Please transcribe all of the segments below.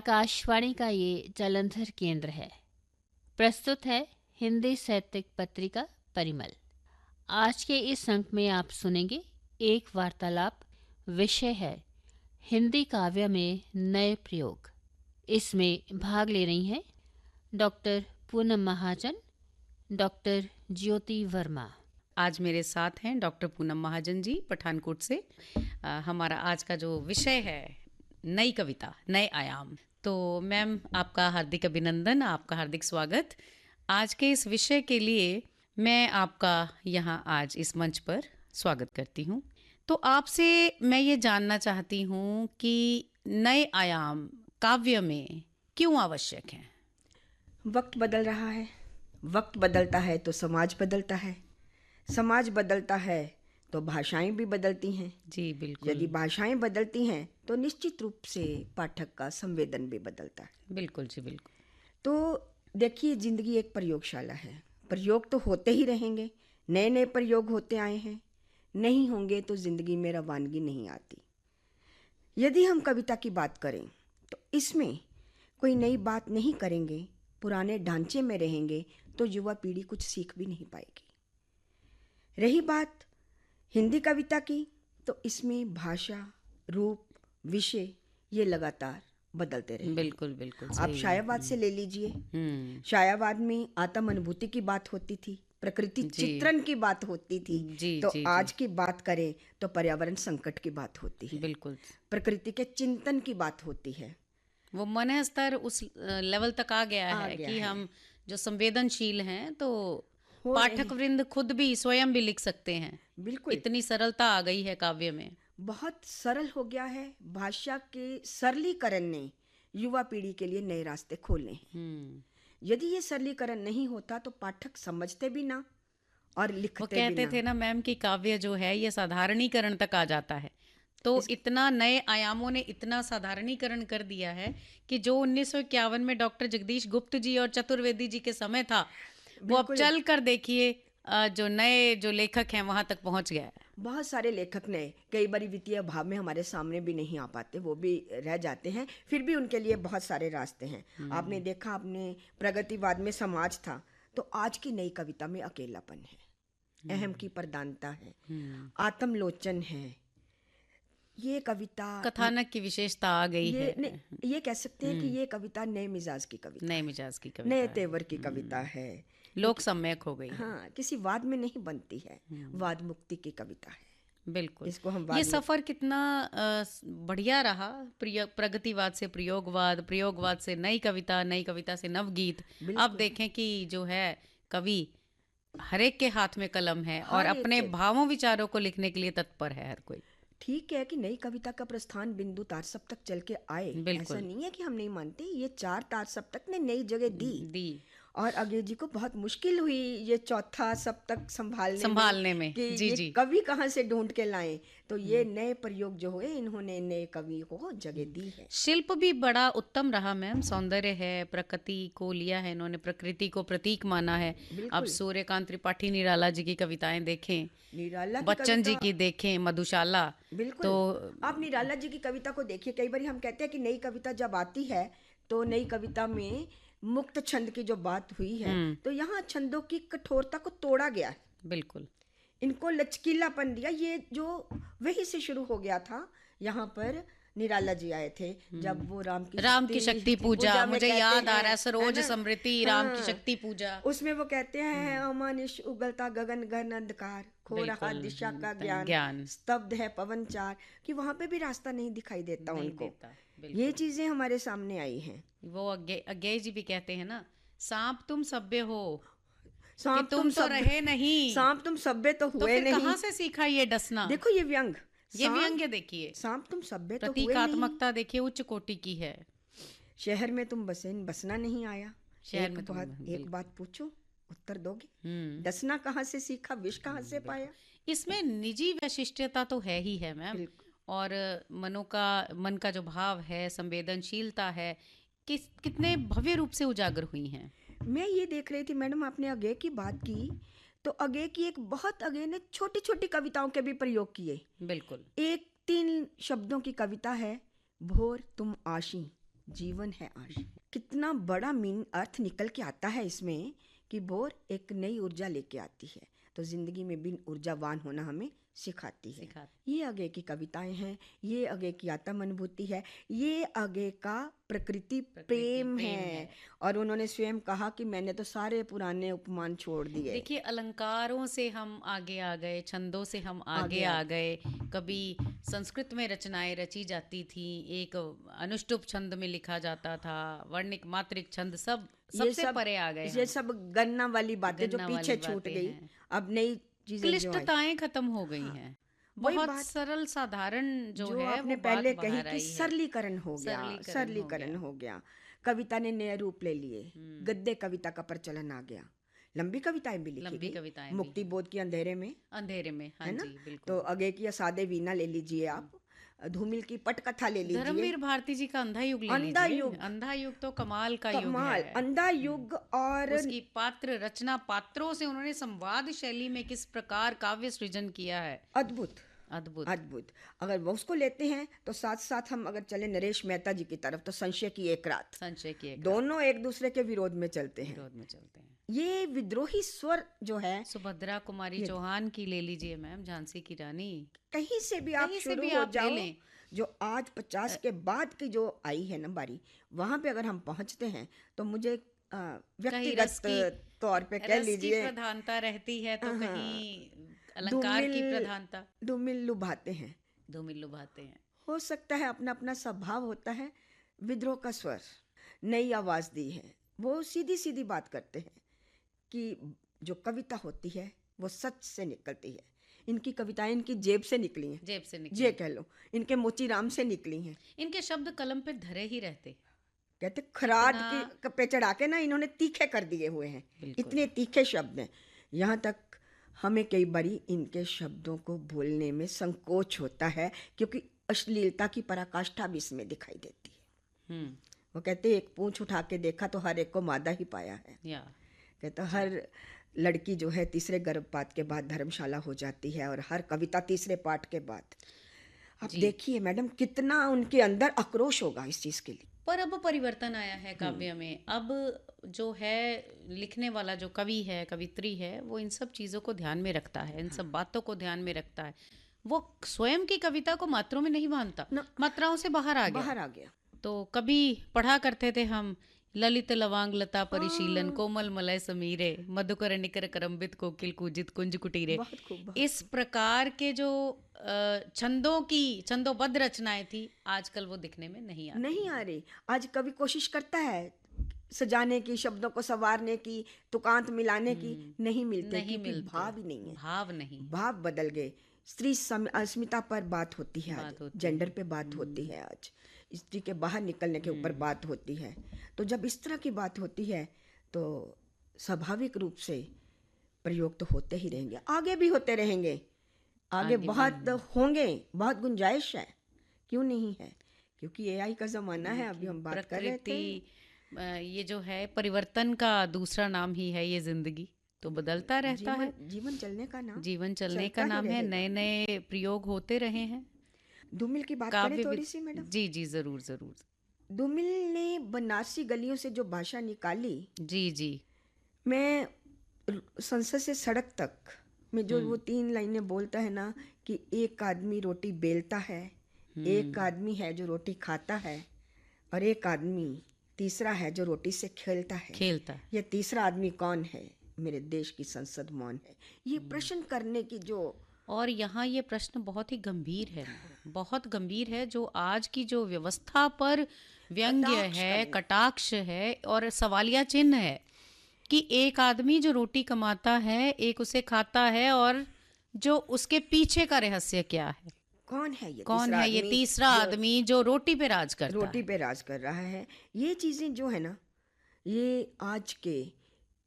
आकाशवाणी का ये जलंधर केंद्र है। प्रस्तुत है हिंदी साहित्यिक पत्रिका परिमल। आज के इस अंक में आप सुनेंगे एक वार्तालाप। विषय है हिंदी काव्य में नए प्रयोग। इसमें भाग ले रही हैं डॉक्टर पूनम महाजन, डॉक्टर ज्योति वर्मा। आज मेरे साथ हैं डॉक्टर पूनम महाजन जी पठानकोट से। हमारा आज का जो विषय है नई कविता, नए आयाम। तो मैम, आपका हार्दिक अभिनंदन, आपका हार्दिक स्वागत। आज के इस विषय के लिए मैं आपका यहाँ आज इस मंच पर स्वागत करती हूँ। तो आपसे मैं ये जानना चाहती हूँ कि नए आयाम काव्य में क्यों आवश्यक हैं? वक्त बदल रहा है, वक्त बदलता है तो समाज बदलता है, समाज बदलता है तो भाषाएं भी बदलती हैं। जी बिल्कुल। यदि भाषाएं बदलती हैं तो निश्चित रूप से पाठक का संवेदन भी बदलता है। बिल्कुल जी बिल्कुल। तो देखिए, जिंदगी एक प्रयोगशाला है। प्रयोग तो होते ही रहेंगे, नए नए प्रयोग होते आए हैं। नहीं होंगे तो जिंदगी में रवानगी नहीं आती। यदि हम कविता की बात करें तो इसमें कोई नई बात नहीं करेंगे, पुराने ढांचे में रहेंगे तो युवा पीढ़ी कुछ सीख भी नहीं पाएगी। रही बात हिंदी कविता की, तो इसमें भाषा, रूप, विषय ये लगातार बदलते रहे। बिल्कुल बिल्कुल आप सही। शायावाद से ले लीजिए। शायावाद में आत्म अनुभूति की बात होती थी, प्रकृति चित्रण की बात होती थी। जी, तो जी, आज की बात करें तो पर्यावरण संकट की बात होती है, बिल्कुल। प्रकृति के चिंतन की बात होती है। वो मन स्तर उस लेवल तक आ गया है कि हम जो संवेदनशील हैं तो पाठक वृंद खुद भी स्वयं भी लिख सकते हैं। बिल्कुल, इतनी सरलता आ गई है काव्य में। बहुत सरल हो गया है। भाषा के सरलीकरण ने युवा पीढ़ी के लिए नए रास्ते खोले हैं। यदि ये सरलीकरण नहीं होता तो पाठक समझते भी ना और लिखते भी ना। वो कहते थे ना मैम कि काव्य जो है ये साधारणीकरण तक आ जाता है। तो इतना नए आयामों ने इतना साधारणीकरण कर दिया है कि जो 1951 में डॉक्टर जगदीश गुप्त जी और चतुर्वेदी जी के समय था, वो अब चल कर देखिए जो नए जो लेखक हैं वहां तक पहुंच गया है। बहुत सारे लेखक ने कई बार वित्तीय अभाव में हमारे सामने भी नहीं आ पाते, वो भी रह जाते हैं, फिर भी उनके लिए बहुत सारे रास्ते हैं। आपने देखा, आपने प्रगतिवाद में समाज था, तो आज की नई कविता में अकेलापन है, अहम की प्रधानता है, आत्मलोचन है। ये कविता कथानक की विशेषता आ गई है। ये कह सकते हैं कि ये कविता नए मिजाज की कविता, नए मिजाज की कविता, नए तेवर की कविता है। लोक सम्यक हो गई। हाँ, किसी वाद में नहीं बनती है, वाद मुक्ति की कविता है। बिल्कुल। इसको हम ये सफर कितना बढ़िया रहा, प्रगतिवाद से प्रयोगवाद, प्रयोगवाद से नई कविता, नई कविता से नवगीत। अब देखें कि जो है कवि हर एक के हाथ में कलम है और अपने भावों विचारों को लिखने के लिए तत्पर है हर कोई। ठीक है कि नई कविता का प्रस्थान बिंदु तार सप्तक चल के आए, ऐसा नहीं है कि हम नहीं मानते। ये 4 तार सप्तक ने नई जगह दी और अगे जी को बहुत मुश्किल हुई ये चौथा सप्तक संभालने में कि जी, ये जी। कवि कहाँ से ढूंढ के लाएं। तो ये नए प्रयोग जो हुए, इन्होंने नए कवि को जगह दी है। शिल्प भी बड़ा उत्तम रहा मैम, सौंदर्य है, प्रकृति को लिया है इन्होंने, प्रकृति को प्रतीक माना है। अब सूर्यकांत त्रिपाठी निराला जी की कविताएं देखें, निराला बच्चन जी की देखें, मधुशाला। बिल्कुल, तो आप निराला जी की कविता को देखिए। कई बार हम कहते हैं कि नई कविता जब आती है तो नई कविता में मुक्त छंद की जो बात हुई है, तो यहाँ छंदों की कठोरता को तोड़ा गया है। बिल्कुल, इनको लचकीलापन दिया। ये जो वही से शुरू हो गया था। यहाँ पर निराला जी आए थे जब वो राम की शक्ति पूजा, मुझे याद आ रहा है, सरोज समृति, राम की शक्ति पूजा। उसमें वो कहते हैं अमानिश उगलता गगन घन अंधकार, खो रहा दिशा का ज्ञान, स्तब्ध है पवन चार, कि वहां पे भी रास्ता नहीं दिखाई देता उनको। ये चीजें हमारे सामने आई हैं। वो अज्ञेय जी भी कहते हैं ना, सांप तुम सभ्य हो, सांप तुम तो रहे नहीं, सांप तुम सभ्य तो हुए नहीं। कहाँ से सीखा ये डसना? देखो ये व्यंग, ये व्यंग्य देखिए, सांप तुम सभ्य तो हुए नहीं। प्रतीकात्मकता देखिए उच्च कोटि की है। शहर में तुम बसना नहीं आया। शहर में एक बात पूछो, उत्तर दोगे? डसना कहाँ से सीखा, विष कहाँ से पाया? इसमें निजी वैशिष्ट्यता तो है ही है मैम, और मन का जो भाव है, संवेदनशीलता है, कितने भव्य रूप से उजागर हुई हैं। मैं ये देख रही थी मैडम, आपने अगे की बात की, तो अगे की एक बहुत अगे ने छोटी छोटी कविताओं के भी प्रयोग किए। बिल्कुल। एक 3 शब्दों की कविता है, भोर तुम आशी, जीवन है आश। कितना बड़ा मीन अर्थ निकल के आता है इसमें कि बोर एक नई ऊर्जा लेके आती है, तो जिंदगी में बिन ऊर्जावान होना हमें सिखाती है। ये आगे की कविताएं हैं, ये आगे की आत्म अनुभूति है, ये आगे का प्रकृति प्रेम है। और उन्होंने स्वयं कहा कि मैंने तो सारे पुराने उपमान छोड़ दिए। देखिए, अलंकारों से हम आगे आ गए, छंदों से हम आगे आ गए। कभी संस्कृत में रचनाएं रची जाती थी, एक अनुष्टुप छंद में लिखा जाता था, वर्णिक मात्रिक छंद सबसे परे आ गए। ये सब गन्ना वाली बातें जो पीछे छूट गई, अब नई चीजें क्लिष्टताएं खत्म हो गई हैं। बहुत सरल साधारण जो है आपने पहले कही कि सरलीकरण हो गया, सरलीकरण हो गया। कविता ने नए रूप ले लिए, गद्य कविता का प्रचलन आ गया, लंबी कविताएं भी लिखी गई, मुक्ति बोध की अंधेरे में, है ना। तो आगे की सादे वीणा ले लीजिए आप, धूमिल की पटकथा ले लीजिए, धर्मवीर भारती जी का अंधा युग ले लीजिए। अंधा युग तो कमाल का युग है। अंधा युग और उसकी पात्र रचना, पात्रों से उन्होंने संवाद शैली में किस प्रकार काव्य सृजन किया है, अद्भुत अद्भुत अद्भुत। अगर वो उसको लेते हैं तो साथ साथ हम अगर चले नरेश मेहता जी की तरफ, तो संशय की एक रात, दोनों एक दूसरे के विरोध में चलते हैं। ये विद्रोही स्वर जो है, सुभद्रा कुमारी चौहान की ले लीजिए मैम, झांसी की रानी, कहीं से भी आप शुरू हो जाओ, जो आज 50 के बाद की जो आई है ना बारी, वहां पे अगर हम पहुंचते हैं तो मुझे व्यक्तिगत तौर पे कह लीजिए प्रधानता रहती है, तो कहीं अलंकार की प्रधानता। धूमिल लुभाते हैं। हो सकता है अपना अपना स्वभाव होता है। विद्रोह का स्वर, नई आवाज दी है, वो सीधी सीधी बात करते हैं कि जो कविता होती है वो सच से निकलती है। इनकी कविताएं इनकी जेब से निकली हैं, ये कह लो, इनके मोचीराम से निकली हैं। इनके शब्द कलम पे धरे ही रहते, कहते खराद के पे चढ़ा के ना इन्होंने तीखे कर दिए हुए हैं, इतने तीखे शब्द हैं। यहाँ तक हमें कई बारी इनके शब्दों को बोलने में संकोच होता है, क्योंकि अश्लीलता की पराकाष्ठा भी इसमें दिखाई देती है। वो कहते एक पूंछ उठा के देखा तो हर एक को मादा ही पाया है। कहते हर लड़की जो है तीसरे गर्भपात के बाद धर्मशाला हो जाती है, और हर कविता तीसरे पाठ के बाद। अब देखिए मैडम, कितना उनके अंदर आक्रोश होगा इस चीज के लिए। पर अब परिवर्तन आया है काव्य में। अब जो है लिखने वाला जो कवि है, कवित्री है, वो इन सब चीज़ों को ध्यान में रखता है, इन सब बातों को ध्यान में रखता है। वो स्वयं की कविता को मात्रों में नहीं बांधता, मात्राओं से बाहर आ गया। तो कभी पढ़ा करते थे हम, ललित लवांग लता परिशीलन, कोमल मलय समीरे, मधुकर निकर करम्बित कोकिल कूजित कुंज कुटीरे। इस प्रकार के जो छंदोबद्ध रचनाएं थी, आजकल वो दिखने में नहीं आ रही। आज कवि कोशिश करता है सजाने की, शब्दों को संवारने की, तुकांत मिलाने की, नहीं मिलते। भाव ही नहीं है, भाव बदल गए। स्त्री अस्मिता पर बात होती है, जेंडर पे बात होती है, आज स्त्री के बाहर निकलने के ऊपर बात होती है। तो जब इस तरह की बात होती है तो स्वाभाविक रूप से प्रयोग तो होते ही रहेंगे, आगे भी होते रहेंगे, आगे बहुत होंगे, बहुत गुंजाइश है, क्यों नहीं है, क्योंकि एआई का जमाना है। अभी हम बात कर रहे थे, ये जो है परिवर्तन का दूसरा नाम ही है, ये जिंदगी तो बदलता रहता है। जीवन चलने का नाम है, नए नए प्रयोग होते रहे हैं। धूमिल की बात करें थोड़ी सी मैडम? जी जरूर। धूमिल ने बनारसी गलियों से जो भाषा निकाली, जी मैं संसद से सड़क तक में जो वो 3 लाइनें बोलता है ना, कि एक आदमी रोटी बेलता है, एक आदमी है जो रोटी खाता है, और एक आदमी तीसरा है जो रोटी से खेलता है। ये तीसरा आदमी कौन है? मेरे देश की संसद मौन है। ये प्रश्न करने की जो, और यहाँ ये प्रश्न बहुत ही गंभीर है, जो आज की जो व्यवस्था पर व्यंग्य है, कटाक्ष है और सवालिया चिन्ह है, कि एक आदमी जो रोटी कमाता है, एक उसे खाता है, और जो उसके पीछे का रहस्य क्या है? कौन है ये तीसरा आदमी जो रोटी पे राज कर रहा है? ये चीजें जो है ना, ये आज के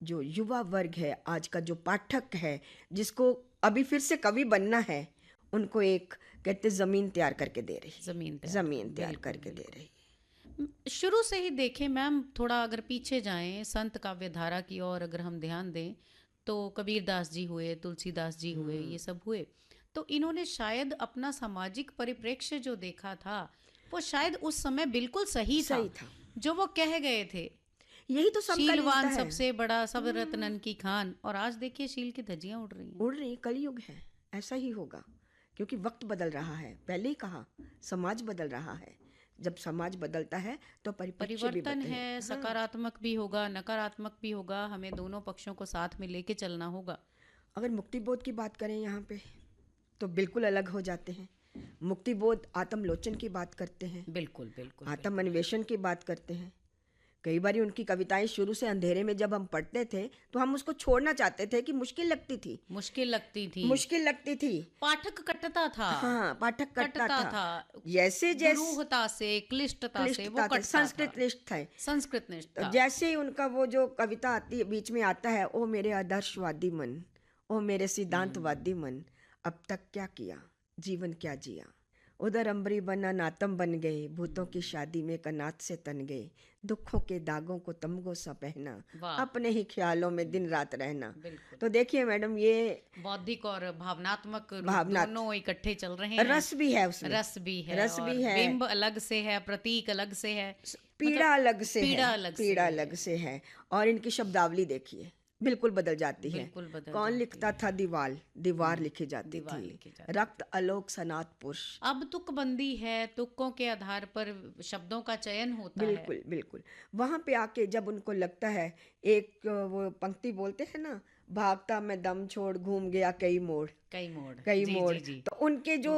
जो युवा वर्ग है, आज का जो पाठक है, जिसको अभी फिर से कवि बनना है, उनको एक कहते जमीन तैयार करके दे रही। शुरू से ही देखें मैम, थोड़ा अगर पीछे जाएं, संत काव्य धारा की ओर अगर हम ध्यान दें, तो कबीरदास जी हुए, तुलसीदास जी हुए, ये सब हुए, तो इन्होंने शायद अपना सामाजिक परिप्रेक्ष्य जो देखा था, वो शायद उस समय बिल्कुल सही था जो वो कह गए थे। यही तो सबका शीलवान रिश्ता है। सबसे बड़ा, सब रत्नन की खान। और आज देखिए शील की धज्जियां उड़ रही हैं। उड़ रही, कलयुग है, ऐसा ही होगा, क्योंकि वक्त बदल रहा है। पहले ही कहा, समाज बदल रहा है। जब समाज बदलता है तो परिप्रेक्ष्य भी परिवर्तन बदलता है, हाँ। सकारात्मक भी होगा, नकारात्मक भी होगा। हमें दोनों पक्षों को साथ में लेके चलना होगा। अगर मुक्तिबोध की बात करें यहाँ पे तो बिल्कुल अलग हो जाते हैं। मुक्तिबोध आत्मलोचन की बात करते हैं, बिल्कुल बिल्कुल। आत्म अन्वेषण की बात करते हैं। कई बार उनकी कविताएं शुरू से अंधेरे में जब हम पढ़ते थे तो हम उसको छोड़ना चाहते थे कि मुश्किल लगती थी, मुश्किल लगती थी। पाठक कटता था। हाँ, पाठक कटता था। जैसे दुरूहता से, क्लिष्टता से वो कटता संस्कृत निष्ठ था। संस्कृत निष्ठ था। जैसे ही उनका वो जो कविता आती है, बीच में आता है, ओ मेरे आदर्शवादी मन, ओ मेरे सिद्धांतवादी मन, अब तक क्या किया, जीवन क्या जिया। उधर अम्बरी बना नातम बन गए, भूतों की शादी में कनात से तन गए, दुखों के दागों को तमगो सा पहना, अपने ही ख्यालों में दिन रात रहना। तो देखिए मैडम, ये बौद्धिक और भावनात्मक दोनों इकट्ठे चल रहे हैं। रस भी है उसमें, रस भी है। बिंब अलग से है, प्रतीक अलग से है, पीड़ा अलग से है। और इनकी शब्दावली देखिए, बिल्कुल बदल जाती है। कौन लिखता था दीवार लिखी जाती थी, रक्त आलोक सनात पुरुष। अब तुकबंदी है, तुक्कों के आधार पर शब्दों का चयन होता है। बिल्कुल। वहां पे आके जब उनको लगता है, एक वो पंक्ति बोलते हैं ना, भागता मैं दम छोड़ घूम गया कई मोड़। जी। तो उनके जो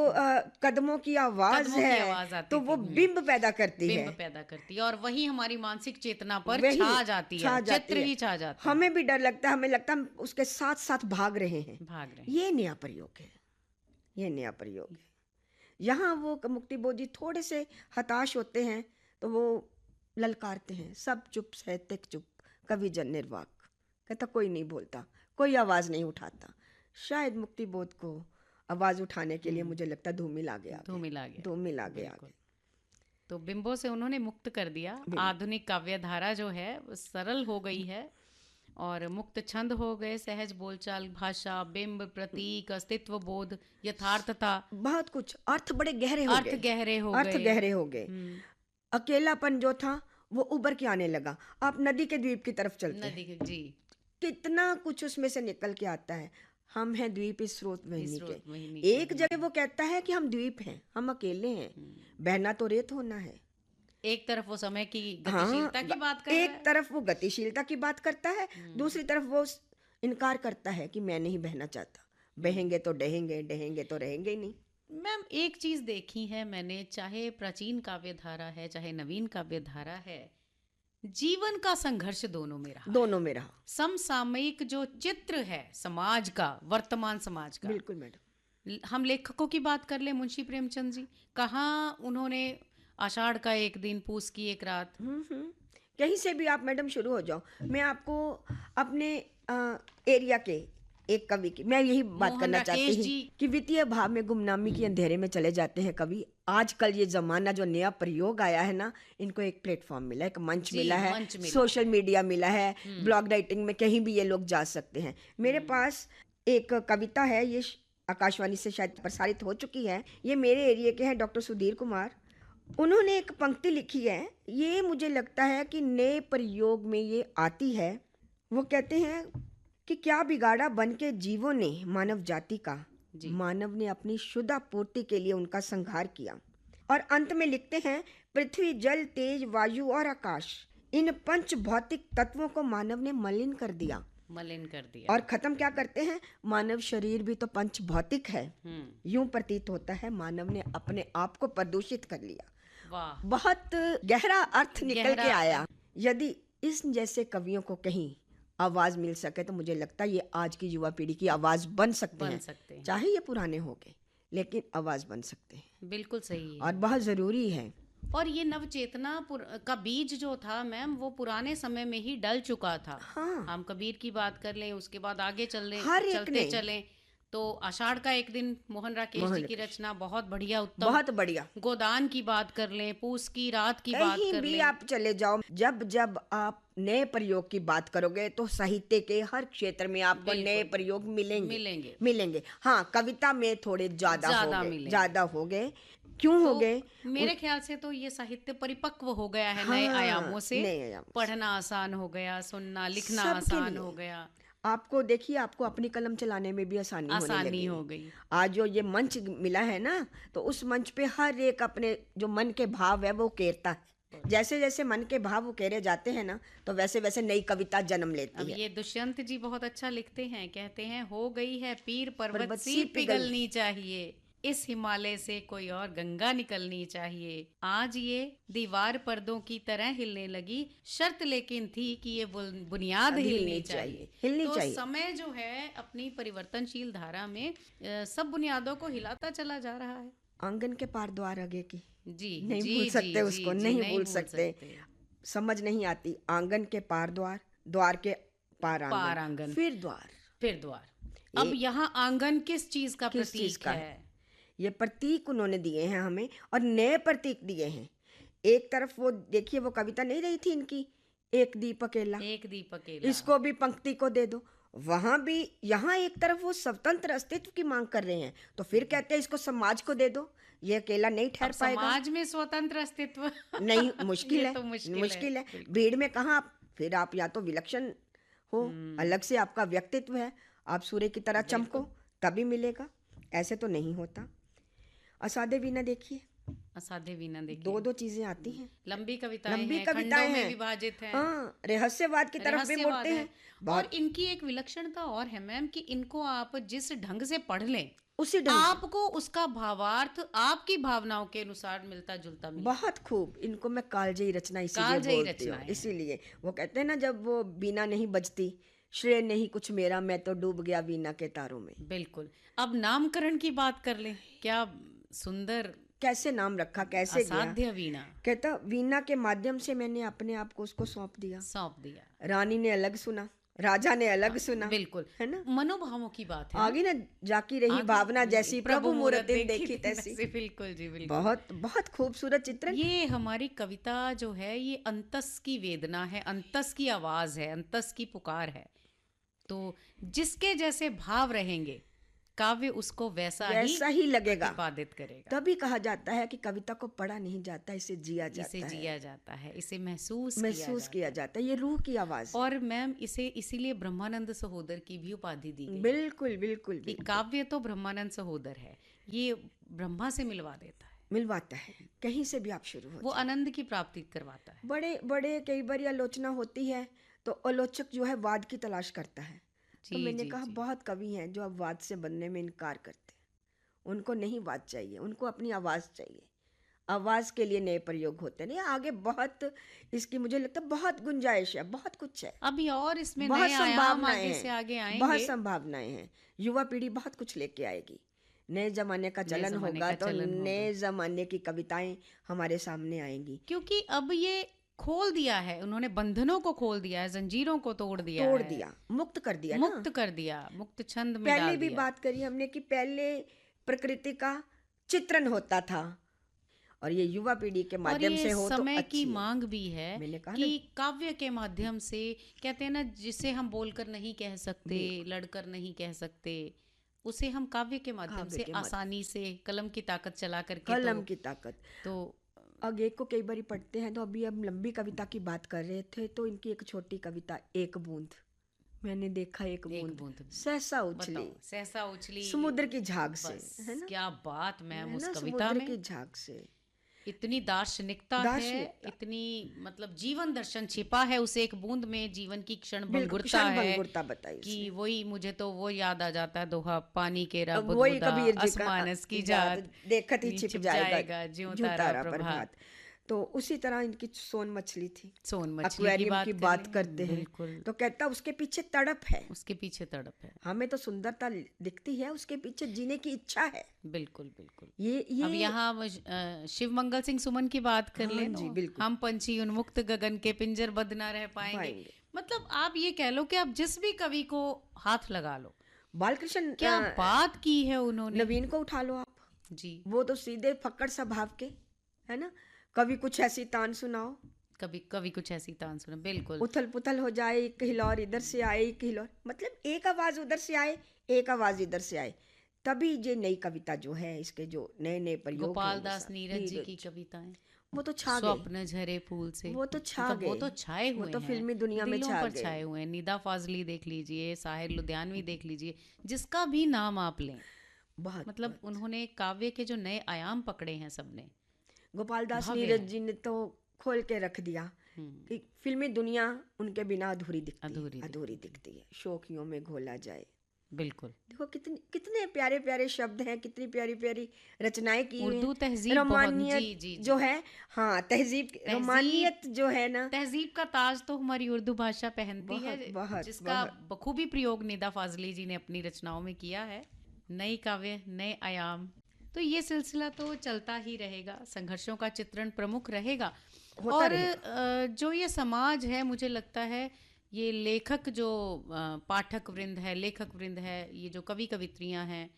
कदमों की आवाज है तो वो बिंब पैदा करती है और वही हमारी मानसिक चेतना पर छा जाती है, चित्र ही छा जाता है। हमें भी डर लगता है, हमें लगता है हम उसके साथ साथ भाग रहे हैं। ये नया प्रयोग है। यहाँ वो मुक्तिबोध जी थोड़े से हताश होते हैं तो वो ललकारते हैं, सब चुप, साहित्यिक चुप, कवि जन निर्वाक। कहता कोई नहीं बोलता, कोई आवाज नहीं उठाता। शायद मुक्तिबोध को आवाज उठाने के लिए मुझे लगता है धूमिल आ गया। तो बिंबों से उन्होंने मुक्त कर दिया। आधुनिक काव्य धारा जो है सरल हो गई है और मुक्त छंद हो गए, सहज बोलचाल, भाषा, बिंब, प्रतीक, अस्तित्व बोध, यथार्थता, बहुत कुछ। अर्थ बड़े गहरे हो गए। अकेलापन जो था वो उबर के आने लगा। आप नदी के द्वीप की तरफ चलते हैं, कितना कुछ उसमें से निकल के आता है। हम हैं द्वीप इस स्रोत वहिनी के। एक जगह वो कहता है कि हम द्वीप हैं, हम अकेले हैं, बहना तो रेत होना है। एक तरफ वो समय की गतिशीलता की बात कर रहा है, एक तरफ वो गतिशीलता की बात करता है, दूसरी तरफ वो इनकार करता है कि मैं नहीं बहना चाहता। बहेंगे तो डहेंगे तो रहेंगे ही नहीं। मैम, एक चीज देखी है मैंने, चाहे प्राचीन काव्य धारा है चाहे नवीन काव्य धारा है, जीवन का संघर्ष दोनों में रहा। समसामयिक जो चित्र है समाज का, वर्तमान समाज का। बिल्कुल मैडम। हम लेखकों की बात कर ले, मुंशी प्रेमचंद जी, कहाँ उन्होंने आषाढ़ का एक दिन, पूस की एक रात, कहीं से भी आप मैडम शुरू हो जाओ। मैं आपको अपने एरिया के एक कवि की मैं यही बात करना चाहती हूँ कि वित्तीय भाव में गुमनामी की अंधेरे में चले जाते हैं कवि। आजकल ये जमाना जो नया प्रयोग आया है ना, इनको एक प्लेटफॉर्म मिला, एक मंच मिला है, सोशल मीडिया मिला है, ब्लॉग राइटिंग में कहीं भी ये लोग जा सकते हैं। मेरे पास एक कविता है, ये आकाशवाणी से शायद प्रसारित हो चुकी है। ये मेरे एरिया के हैं, डॉक्टर सुधीर कुमार। उन्होंने एक पंक्ति लिखी है, ये मुझे लगता है कि नए प्रयोग में ये आती है। वो कहते हैं कि क्या बिगाड़ा बन के जीवों ने मानव जाति का, मानव ने अपनी शुदा पूर्ति के लिए उनका संहार किया। और अंत में लिखते हैं, पृथ्वी, जल, तेज, वायु और आकाश, इन पंच भौतिक तत्वों को मानव ने मलिन कर दिया। और खत्म क्या करते हैं, मानव शरीर भी तो पंच भौतिक है। यूं प्रतीत होता है मानव ने अपने आप को प्रदूषित कर लिया। वाह, बहुत गहरा अर्थ निकल के आया। यदि इस जैसे कवियों को कहीं आवाज मिल सके तो मुझे लगता है ये आज की युवा पीढ़ी की आवाज बन सकते हैं। चाहे ये पुराने हो गए, लेकिन आवाज बन सकते हैं। बिल्कुल सही है और बहुत जरूरी है। और ये नवचेतना का बीज जो था मैम, वो पुराने समय में ही डल चुका था। हम कबीर की बात कर लें, उसके बाद आगे चलते चलें तो आषाढ़ का एक दिन, मोहन राकेश जी की रचना, बहुत बढ़िया, उत्तम, बहुत बढ़िया। गोदान की बात कर लें, पूस की रात की बात कर लें, आप चले जाओ, जब आप नए प्रयोग की बात करोगे तो साहित्य के हर क्षेत्र में आपको नए प्रयोग मिलेंगे। हाँ, कविता में थोड़े ज्यादा हो गए। क्यों हो तो गए? मेरे ख्याल से तो ये साहित्य परिपक्व हो गया है नए हाँ, आयामों से। नए आयामों से। पढ़ना आसान हो गया, सुनना लिखना सबके आसान लिए। हो गया, आपको देखिए, आपको अपनी कलम चलाने में भी आसानी होने आसानी लगी हो है। गई। आज जो ये मंच मिला है ना, तो उस मंच पे हर एक अपने जो मन के भाव है वो केरता है। जैसे जैसे मन के भाव वो केरे जाते हैं ना, तो वैसे वैसे नई कविता जन्म लेती अब है। ये दुष्यंत जी बहुत अच्छा लिखते हैं, कहते हैं हो गई है पीर पर्वत पर्वत सी सी पिघलनी चाहिए, इस हिमालय से कोई और गंगा निकलनी चाहिए, आज ये दीवार पर्दों की तरह हिलने लगी, शर्त लेकिन थी कि ये बुनियाद अब हिलनी चाहिए। हिलनी तो चाहिए। समय जो है अपनी परिवर्तनशील धारा में सब बुनियादों को हिलाता चला जा रहा है। आंगन के पार द्वार आगे की जी नहीं जी भूल जी सकते जी उसको, जी नहीं भूल सकते। समझ नहीं आती, आंगन के पार द्वार, द्वार के पार पार आंगन, आंगन फिर द्वार। फिर द्वार। अब यहाँ आंगन किस चीज का किस चीज प्रतीक का है? ये प्रतीक उन्होंने दिए हैं हमें, और नए प्रतीक दिए हैं। एक तरफ वो देखिए, वो कविता नहीं रही थी इनकी, एक दीप अकेला, एक दीप अकेला। इसको भी पंक्ति को दे दो। वहां भी, यहाँ एक तरफ वो स्वतंत्र अस्तित्व की मांग कर रहे हैं, तो फिर कहते हैं इसको समाज को दे दो, ये अकेला नहीं अब ठहर पाएगा। समाज में स्वतंत्र अस्तित्व नहीं, मुश्किल ये है, तो मुश्किल मुश्किल है। बिल्कुल। भीड़ में कहाँ आप, फिर आप या तो विलक्षण हो, अलग से आपका व्यक्तित्व है, आप सूर्य की तरह चमको, तभी मिलेगा, ऐसे तो नहीं होता। असाध्य वीणा देखिए, असाध्य वीणा देखिए, दो दो चीजें आती हैं, लंबी कविताएं लंबी हैं, कविताएं खंडों में हैं, विभाजित हैं, हाँ, रहस्यवाद की तरफ भी रहस्यवाद मुड़ते है। हैं। और इनकी एक विलक्षणता और है मैम कि इनको आप जिस ढंग से पढ़ लें, उसी ढंग से आपको उसका भावार्थ आपकी भावनाओं के अनुसार मिलता जुलता मिले। बहुत खूब। इनको मैं कालजयी रचना इसीलिए कालजयी बोलती हूँ, रचनाएं हैं। इसीलिए वो कहते हैं ना, जब वो बीना नहीं बजती, श्रेय नहीं कुछ मेरा, मैं तो डूब गया वीणा के तारों में। बिल्कुल। अब नामकरण की बात कर लें, क्या सुंदर कैसे नाम रखा, कैसे गया। असाध्य वीणा कहता, वीणा के माध्यम से मैंने अपने आप को उसको सौंप दिया। सौंप दिया। रानी ने अलग सुना, राजा ने अलग सुना, बिल्कुल, है ना। मनोभावों की बात है। आगे ना, जाकी रही भावना जैसी, प्रभु मूरत देखी तैसी। बिल्कुल जी, बिल्कुल। बहुत बहुत खूबसूरत चित्रण। ये हमारी कविता जो है, ये अंतस की वेदना है, अंतस की आवाज है, अंतस की पुकार है। तो जिसके जैसे भाव रहेंगे, काव्य उसको वैसा ही लगेगा, प्रतिपादित करेगा। तभी कहा जाता है कि कविता को पढ़ा नहीं जाता, इसे जिया जाता इसे है, जिया जाता है, इसे महसूस किया जाता है। ये रूह की आवाज है। और मैम इसे इसीलिए ब्रह्मानंद सहोदर की भी उपाधि दी गई। बिल्कुल बिल्कुल, कि काव्य तो ब्रह्मानंद सहोदर है, ये ब्रह्मा से मिलवा देता है, मिलवाता है, कहीं से भी आप शुरू हो, वो आनंद की प्राप्ति करवाता है। बड़े बड़े कई बार आलोचना होती है, तो आलोचक जो है वाद की तलाश करता है। तो मैंने कहा, बहुत कवि हैं जो अब वाद से बनने में इनकार करते हैं, उनको नहीं वाद चाहिए, उनको अपनी आवाज़ चाहिए। आवाज़ के लिए नए प्रयोग होते हैं। आगे बहुत इसकी मुझे लगता है बहुत गुंजाइश है, बहुत कुछ है अभी, और इसमें बहुत नए आयाम संभावनाएं आगे हैं, से आगे आएंगे, बहुत संभावनाएं हैं। युवा पीढ़ी बहुत कुछ लेके आएगी, नए जमाने का चलन होगा, तो नए जमाने की कविताएं हमारे सामने आएंगी। क्योंकि अब ये खोल दिया है उन्होंने, बंधनों को खोल दिया है, जंजीरों को तोड़ दिया, मुक्त कर दिया, मुक्त कर दिया, मुक्त छंद में पहले डाल भी दिया। बात करी हमने कि पहले प्रकृति का चित्रण होता था, और ये युवा पीढ़ी के माध्यम से हो तो समय अच्छी की है। मांग भी है मैंने कहा कि काव्य के माध्यम से, कहते हैं ना, जिसे हम बोलकर नहीं कह सकते, लड़कर नहीं कह सकते, उसे हम काव्य के माध्यम से आसानी से कलम की ताकत चला करके, कलम की ताकत। तो आगे को कई बार पढ़ते हैं, तो अभी हम लंबी कविता की बात कर रहे थे, तो इनकी एक छोटी कविता, एक बूंद, मैंने देखा एक बूंद सहसा उछली समुद्र की झाग से, है ना। क्या बात मैम, उस कविता समुद्र में की झाग से इतनी दार्शनिकता है, इतनी मतलब जीवन दर्शन छिपा है उस एक बूंद में, जीवन की क्षण भंगुरता है बताई कि वही, मुझे तो वो याद आ जाता है दोहा, पानी के रब वही कबीर जी का, आसमानस की जात देखत ही छिप जाएगा ज्यों तारा प्रभात। तो उसी तरह इनकी सोन मछली थी, सोन मछली एक्वेरियम की बात करते हैं, तो कहता उसके पीछे तड़प है, उसके पीछे तड़प है। हमें तो सुंदरता दिखती है, उसके पीछे जीने की इच्छा है। बिल्कुल बिल्कुल। ये अब यहाँ शिव मंगल सिंह सुमन की बात कर लें, जी बिल्कुल, हम पंछी उन्मुक्त गगन के पिंजर बद ना रह पाएंगे। मतलब आप ये कह लो कि आप जिस भी कवि को हाथ लगा लो, बालकृष्ण क्या बात की है उन्होंने, नवीन को उठा लो आप जी, वो तो सीधे फक्कड़ स्वभाव के, है ना। कभी कुछ ऐसी तान सुनाओ, कभी कुछ ऐसी तान सुना, बिल्कुल उथल पुथल हो जाए, एक हिलौर इधर से आए, एक हिलौर, मतलब एक आवाज उधर से आए, एक आवाज इधर से आए, तभी ये नई कविता जो है, इसके जो नए नए प्रयोग हैं, गोपाल वो दास सब नीरज जी की नीरज, कविताएं, वो तो छा गए, स्वप्न झरे फूल से, वो तो छा मतलब वो गए, तो छाए वो हुए तो हैं, फिल्मी दुनिया में दिलों छा पर गए। छाए हुए हैं। निदा फाजली देख लीजिए, साहिर लुधियानवी देख लीजिए, जिसका भी नाम आप लें, बहुत मतलब बहुत उन्होंने काव्य के जो नए आयाम पकड़े हैं सबने, गोपाल दास भव्य नीरज हैं। जी ने तो खोल के रख दिया हम्म, कि फिल्मी दुनिया उनके बिना अधूरी दिखती है, अधूरी अधूरी दिखती है, दिखती है, शोखियों में घोला जाए। बिल्कुल। देखो कितने कितने प्यारे प्यारे शब्द हैं, कितनी प्यारी प्यारी रचनाएं की हुई हैं। उर्दू तहजीब बहुत, जी रोमानियत जी जो जी, है, हाँ तहजीब, तहजीब, रोमानियत जो है ना, तहजीब का ताज तो हमारी उर्दू भाषा पहनती है, बहुत बहुत जिसका बहुत। बखूबी प्रयोग निदा फाजली जी ने अपनी रचनाओं में किया है। नई काव्य, नए आयाम, तो ये सिलसिला तो चलता ही रहेगा, संघर्षों का चित्रण प्रमुख रहेगा। होता और रहेगा। जो ये समाज है, मुझे लगता है ये लेखक जो पाठक वृंद है, लेखक वृंद है, ये जो कवि कवित्रियां हैं,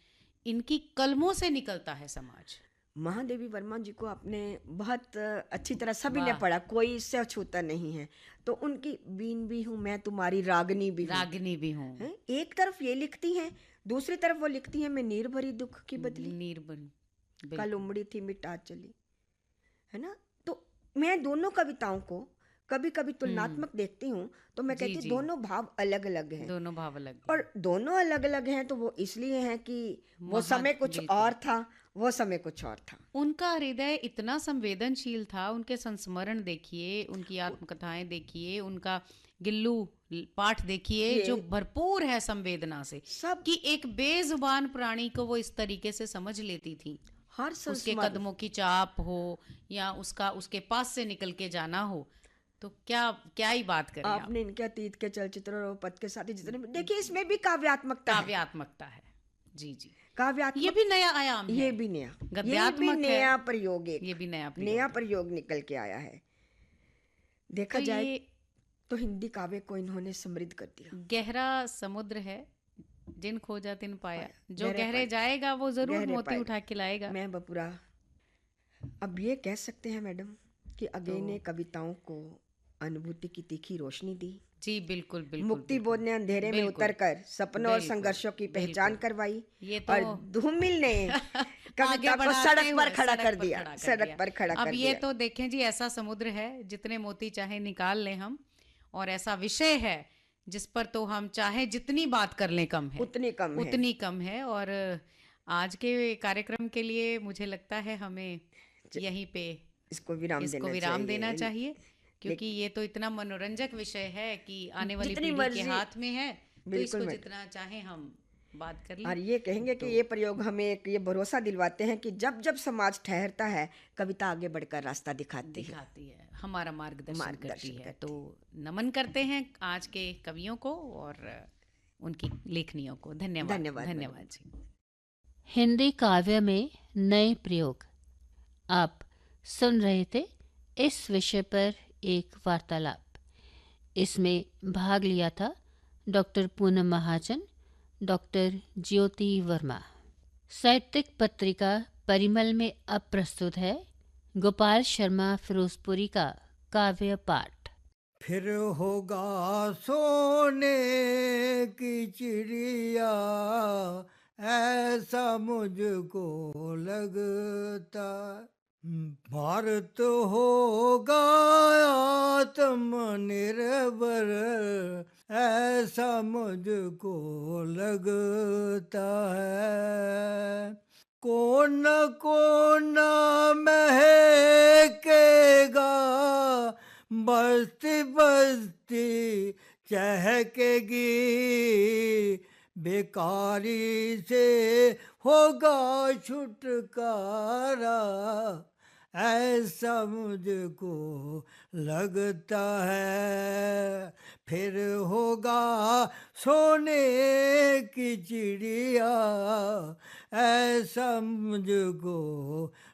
इनकी कलमों से निकलता है समाज। महादेवी वर्मा जी को आपने बहुत अच्छी तरह सभी ने वाह, पढ़ा, कोई इससे अछूता नहीं है। तो उनकी बीन भी हूँ मैं, तुम्हारी रागनी भी हूँ, रागिनी भी हूँ, हैं? एक तरफ ये लिखती हैं, दूसरी तरफ वो लिखती हैं, मैं नीर भरी दुख की बदली, नीरबन, कल बिल्कुल। उमड़ी थी मिटा चली, है ना। तो मैं दोनों कविताओं को कभी कभी हम्म, तुलनात्मक देखती हूँ, तो मैं जी कहती हूँ जी, दोनों भाव अलग अलग हैं। दोनों भाव अलग हैं। और दोनों अलग अलग हैं तो वो इसलिए हैं कि वो महा, समय कुछ बिल्कुल, और था, वो समय कुछ और था। उनका हृदय इतना संवेदनशील था, उनके संस्मरण देखिए, उनकी आत्मकथाएं देखिए, उनका गिल्लू पाठ देखिए, जो ये भरपूर है संवेदना से, सब कि एक बेजुबान प्राणी को वो इस तरीके से समझ लेती थी। हर उसके संस्मरण। कदमों की चाप हो, या उसका उसके पास से निकल के जाना हो, तो क्या क्या ही बात करें आप। आपने इनके अतीत के चलचित्र और पथ के साथी जितने भी देखिए, इसमें भी काव्यात्मकता है, काव्यात्मकता है, जी जी, ये काव्यात्मक। भी नया आयाम है, ये भी नया, ये भी गद्यात्मक है, नया प्रयोग, ये एक भी नया नया प्रयोग है। प्रयोग निकल के आया है। तो देखा जाए ये तो हिंदी काव्य को इन्होंने समृद्ध कर दिया, गहरा समुद्र है, जिन खोजा तिन पाया, पाया जो गहरे गहरे पानी, जाएगा वो जरूर गहरे मोती पाएगा। उठा के लाएगा। मैं बपुरा, अब ये कह सकते हैं मैडम कि तो अगे ने कविताओं को अनुभूति की तीखी रोशनी दी, जी बिल्कुल बिल्कुल मुक्ति बोध बिल्कुल, ने अंधेरे में बिल्कुल उतरकर सपनों और बिल्कुल संघर्षों की पहचान बिल्कुल, करवाई, ये तो और धूमिल ने आगे कविता को बढ़ाते सड़क पर हुए खड़ा कर सड़क पर दिया, खड़ा कर सड़क दिया। पर खड़ा अब कर ये दिया। तो देखें जी, ऐसा समुद्र है जितने मोती चाहे निकाल लें हम, और ऐसा विषय है जिस पर तो हम चाहे जितनी बात कर लें कम है, उतनी कम है। उतनी कम है। और आज के कार्यक्रम के लिए मुझे लगता है हमें यहीं पे इसको विराम इसको देना विराम देना चाहिए। चाहिए, क्योंकि ये तो इतना मनोरंजक विषय है कि आने वाली जितनी पीढ़ी के मर्जी, हाथ में है, तो बिल्कुल इसको मैडम। जितना चाहे हम बात कर लें। और ये कहेंगे कि तो ये प्रयोग हमें एक ये भरोसा दिलवाते हैं कि जब जब समाज ठहरता है, कविता आगे बढ़कर रास्ता दिखाती है, दिखाती है, हमारा मार्गदर्शन करती मार्गदर्शन है। करती तो नमन करते हैं आज के कवियों को और उनकी लेखनियों को। है। धन्यवाद, धन्यवाद मैडम। धन्यवाद जी। हिंदी काव्य में नए प्रयोग, आप सुन रहे थे इस विषय पर एक वार्तालाप। इसमें भाग लिया था डॉक्टर पूनम महाजन, डॉक्टर ज्योति वर्मा। साहित्यिक पत्रिका परिमल में अब प्रस्तुत है गोपाल शर्मा फिरोजपुरी का काव्य पाठ। फिर होगा सोने की चिड़िया, ऐसा मुझको लगता, भारत होगा आत्मनिर्भर, ऐसा मुझको लगता है। कोन महकेगा, बस्ती बस्ती चहकेगी, बेकारी से होगा छुटकारा, ऐसा मुझको लगता है। फिर होगा सोने की चिड़िया, ऐसा मुझको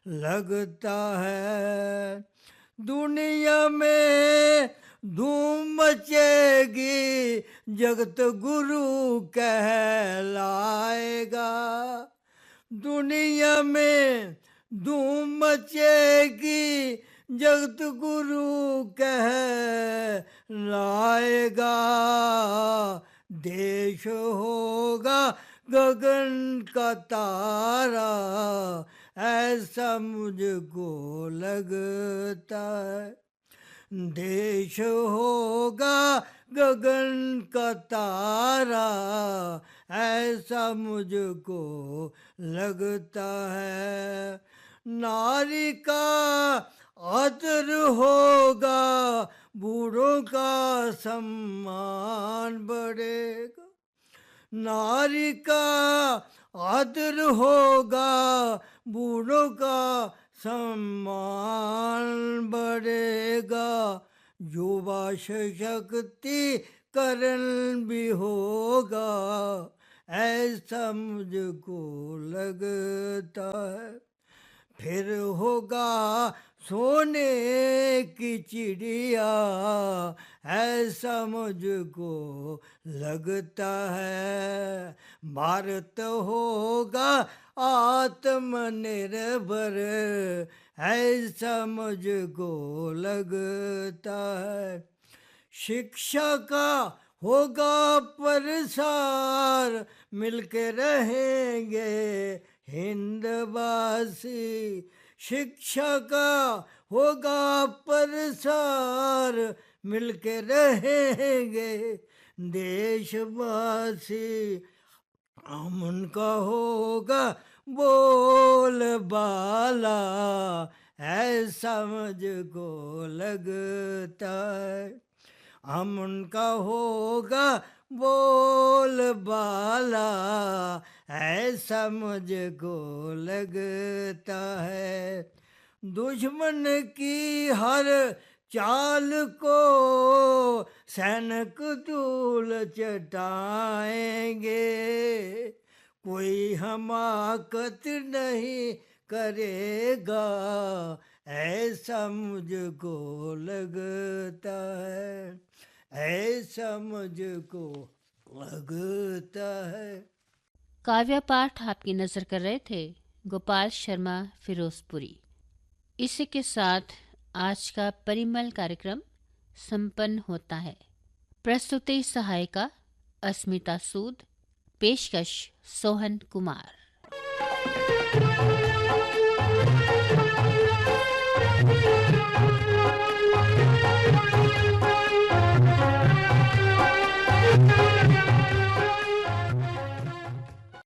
लगता है। दुनिया में धूम मचेगी, जगत गुरु कहलाएगा, दुनिया में धूम मचेगी, जगत गुरु कहलाएगा, देश होगा गगन का तारा, ऐसा मुझको लगता है। देश होगा गगन का तारा, ऐसा मुझको लगता है। नारी का आदर होगा, बूढ़ों का सम्मान बढ़ेगा। नारी का आदर होगा, बूढ़ों का सम्मान बढ़ेगा। युवा सशक्तिकरण भी होगा, ऐसा मुझको लगता है। फिर होगा सोने की चिड़िया, ऐसा मुझको लगता है। भारत होगा आत्मनिर्भर, ऐसा मुझको लगता है। शिक्षा का होगा प्रसार, मिलके रहेंगे हिंदवासी। शिक्षा का होगा प्रसार, मिलके रहेंगे देशवासी। उनका होगा बोल बाला, ऐसा मुझको लगता है। हम उनका होगा बोल बाला, ऐसा मुझको लगता है। दुश्मन की हर चाल को सैनिक धूल चटाएंगे, कोई हमाकत नहीं करेगा, ऐसा मुझको लगता है। ऐसा मुझको लगता है। काव्य पाठ आपकी नजर कर रहे थे गोपाल शर्मा फिरोजपुरी। इसी के साथ आज का परिमल कार्यक्रम संपन्न होता है। प्रस्तुति सहायिका अस्मिता सूद, पेशकश सोहन कुमार।